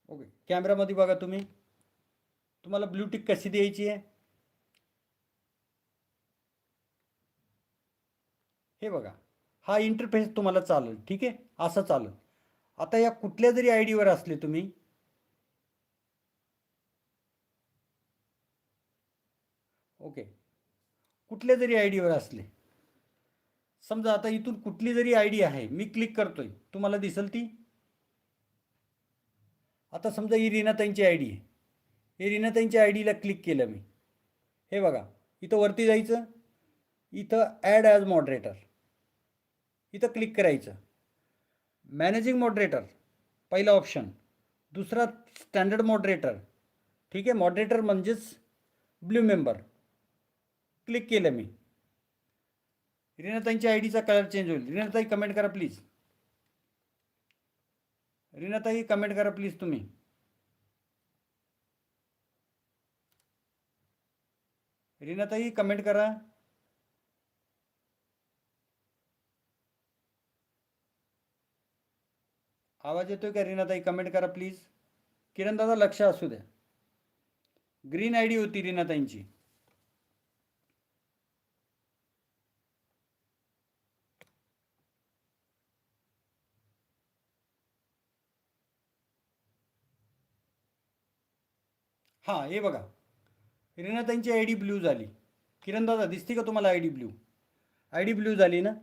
Okay, कॅमेरामध्ये बघा तुम्ही. तुम्हाला ब्लू टिक कशी द्यायची आहे हे बघा. हा इंटरफेस तुम्हाला चालेल, ठीक आहे, असं चालेल. आता या कुठल्या जरी आय डीवर असले तुम्ही, ओके, कुठल्या जरी आय डीवर असले, समजा आता इथून कुठली जरी आय डी आहे, मी क्लिक करतोय, तुम्हाला दिसेल ती. आता समजा ही रीनाताईंची आय डी आहे, हे रीनाताईंच्या आय डीला क्लिक केलं मी. हे बघा, इथं वरती जायचं, इथं ॲड ॲज मॉडरेटर, इथं क्लिक करायचं. मॅनेजिंग मॉडरेटर पहिला ऑप्शन, दुसरा स्टँडर्ड मॉडरेटर, ठीक आहे, मॉडरेटर म्हणजेच ब्ल्यू मेंबर. क्लिक केलं मी. रीनाताईंच्या आय डीचा कलर चेंज होईल. रीनाताई कमेंट करा प्लीज. रीनाताई कमेंट करा प्लीज तुम्ही. रीनाताई कमेंट करा. आवाज येतोय का रीनाताई? कमेंट करा प्लीज. किरण दादा लक्ष असू द्या. ग्रीन आय डी होती रीनाताईंची. हां, हे बघा, रीनाताईंची आय डी ब्ल्यू झाली. किरण दादा दिसते का तुम्हाला I D blue? I D blue झाली ना.